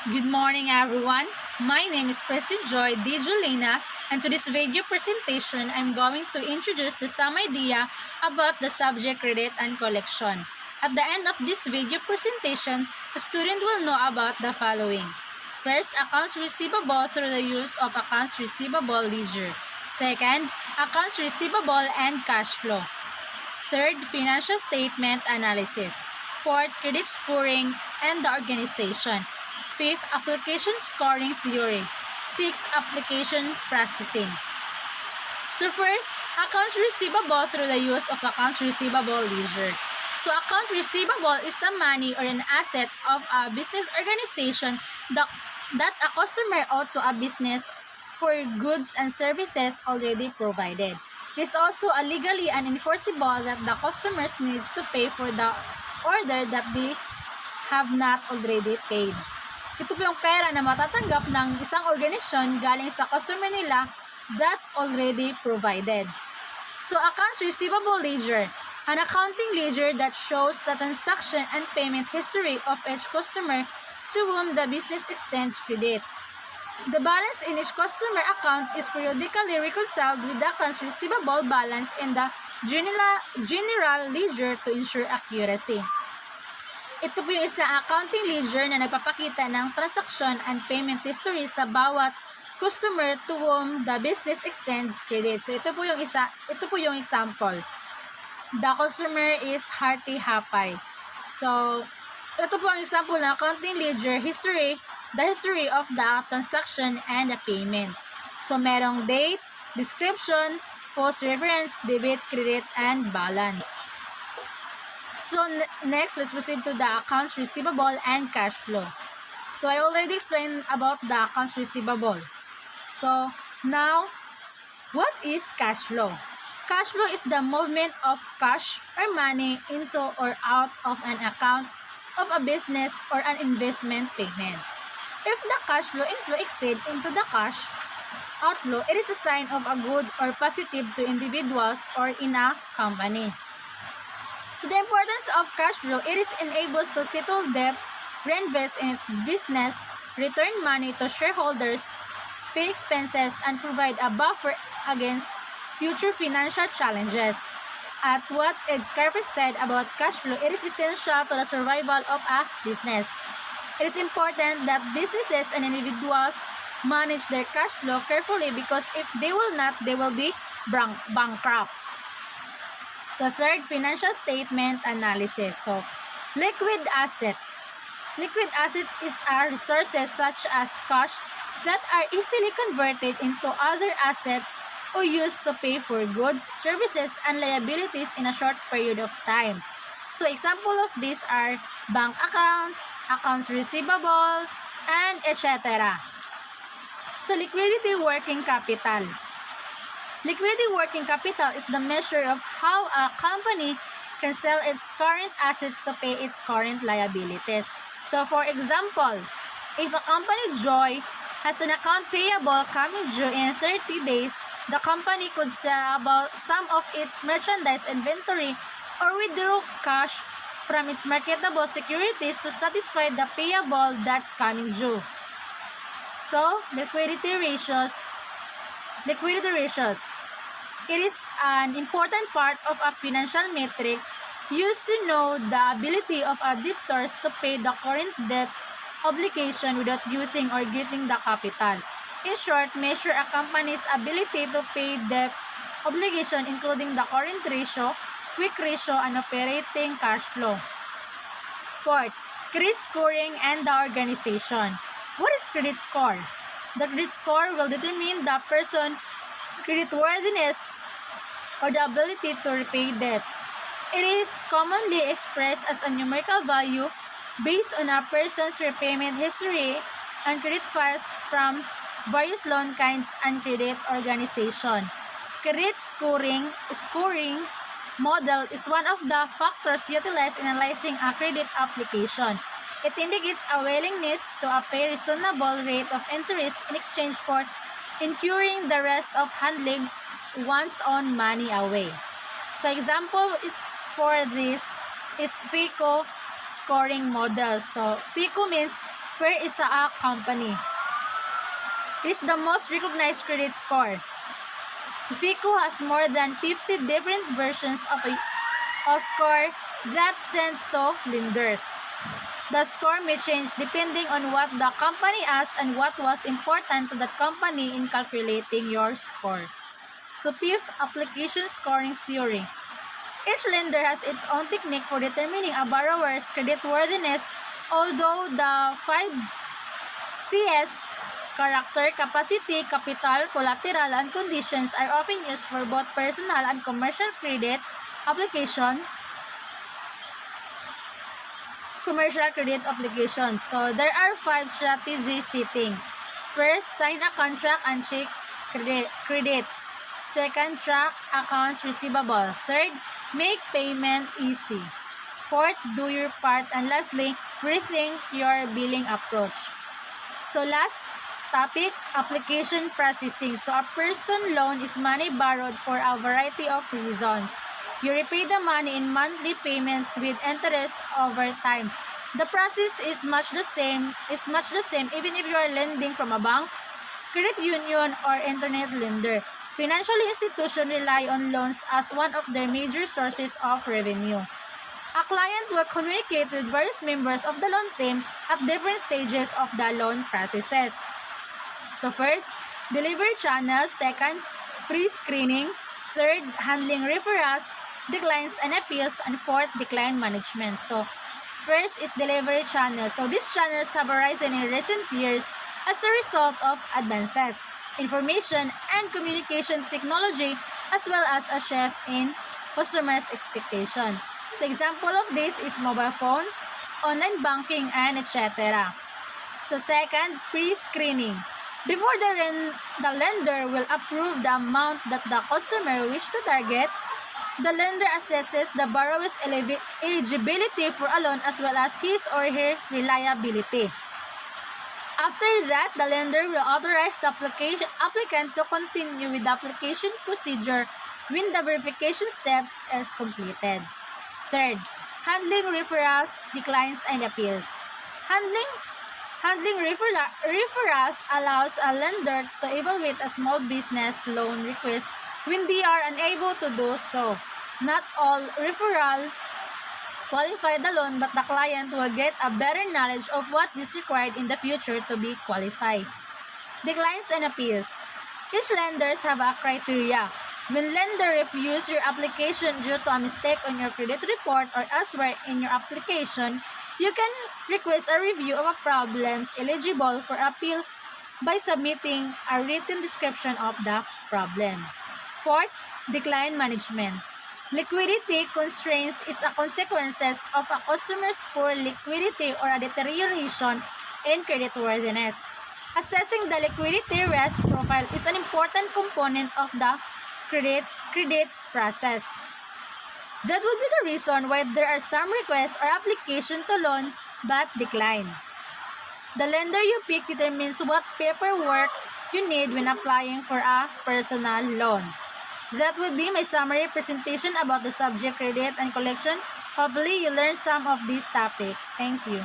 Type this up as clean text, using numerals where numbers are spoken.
Good morning everyone. My name is Kristen Joy D. Julena, and to this video presentation, I'm going to introduce some idea about the subject credit and collection. At the end of this video presentation, the student will know about the following. First, accounts receivable through the use of accounts receivable ledger. Second, accounts receivable and cash flow. Third, financial statement analysis. Fourth, credit scoring and the organization. Fifth, application scoring theory. Sixth, application processing. So first, accounts receivable through the use of accounts receivable ledger. So account receivable is the money or an asset of a business organization that a customer owed to a business for goods and services already provided. It is also legally unenforceable that the customers needs to pay for the order that they have not already paid. Ito po yung pera na matatanggap ng isang organisasyon galing sa customer nila that already provided. So, accounts receivable ledger, an accounting ledger that shows the transaction and payment history of each customer to whom the business extends credit. The balance in each customer account is periodically reconciled with the accounts receivable balance in the general ledger to ensure accuracy. Ito po yung isang accounting ledger na nagpapakita ng transaction and payment history sa bawat customer to whom the business extends credit. So ito po yung example. The customer is Hearty Hapay. So ito po ang example ng accounting ledger history, the history of the transaction and the payment. So merong date, description, post reference, debit, credit, and balance. So next, let's proceed to the accounts receivable and cash flow. So I already explained about the accounts receivable. So now, what is cash flow? Cash flow is the movement of cash or money into or out of an account of a business or an investment payment. If the cash flow inflow exceeds into the cash outflow, it is a sign of a good or positive to individuals or in a company. So the importance of cash flow, it is enables to settle debts, reinvest in its business, return money to shareholders, pay expenses, and provide a buffer against future financial challenges. At what Ed Scarpet said about cash flow, it is essential to the survival of a business. It is important that businesses and individuals manage their cash flow carefully because if they will not, they will be bankrupt. So third, financial statement analysis. So liquid assets. Liquid asset is resources such as cash that are easily converted into other assets or used to pay for goods, services, and liabilities in a short period of time. So example of these are bank accounts, accounts receivable, and etc. So liquidity working capital. Liquidity working capital is the measure of how a company can sell its current assets to pay its current liabilities. So for example, if a company Joy has an account payable coming due in 30 days, the company could sell about some of its merchandise inventory or withdraw cash from its marketable securities to satisfy the payable that's coming due. So, liquidity ratios. It is an important part of a financial matrix used to know the ability of a debtors to pay the current debt obligation without using or getting the capital. In short, measure a company's ability to pay debt obligation including the current ratio, quick ratio, and operating cash flow. Fourth, credit scoring and the organization. What is credit score? The credit score will determine the person's creditworthiness or the ability to repay debt. It is commonly expressed as a numerical value based on a person's repayment history and credit files from various loan kinds and credit organization. Credit scoring model is one of the factors utilized in analyzing a credit application. It indicates a willingness to pay reasonable rate of interest in exchange for incurring the rest of handling one's own money away. So example is for this is FICO scoring model. So FICO means Fair is a company. It is the most recognized credit score. FICO has more than 50 different versions of score that sends to lenders. The score may change depending on what the company asked and what was important to that company in calculating your score. So fifth, application scoring theory. Each lender has its own technique for determining a borrower's creditworthiness, although the 5 Cs, character, capacity, capital, collateral, and conditions are often used for both personal and commercial credit applications. So there are 5 strategy settings. First, sign a contract and check credit. Second, track accounts receivable. Third, make payment easy. Fourth, do your part. And lastly, rethink your billing approach. So last topic, application processing. So a person loan is money borrowed for a variety of reasons. You repay the money in monthly payments with interest over time. The process is much the same even if you are lending from a bank, credit union, or internet lender. Financial institutions rely on loans as one of their major sources of revenue. A client will communicate with various members of the loan team at different stages of the loan processes. So first, delivery channels. Second, pre-screening. Third, handling referrals, declines and appeals. And fourth, decline management. So first is delivery channels. So these channels have arisen in recent years as a result of advances, information and communication technology, as well as a shift in customers' expectation. So example of this is mobile phones, online banking, and etc. So second, pre-screening. Before the lender will approve the amount that the customer wishes to target, the lender assesses the borrower's eligibility for a loan as well as his or her reliability. After that, the lender will authorize the applicant to continue with the application procedure when the verification steps is completed. Third, handling referrals, declines, and appeals. Handling referrals allows a lender to evaluate a small business loan request when they are unable to do so. Not all referrals qualify the loan, but the client will get a better knowledge of what is required in the future to be qualified. Declines and appeals. Each lenders have a criteria. When lender refuses your application due to a mistake on your credit report or elsewhere in your application, you can request a review of a problems eligible for appeal by submitting a written description of the problem. Fourth, decline management. Liquidity constraints is a consequence of a customer's poor liquidity or a deterioration in creditworthiness. Assessing the liquidity risk profile is an important component of the credit process. That would be the reason why there are some requests or application to loan but decline. The lender you pick determines what paperwork you need when applying for a personal loan. That would be my summary presentation about the subject credit and collection. Hopefully, you learned some of this topic. Thank you.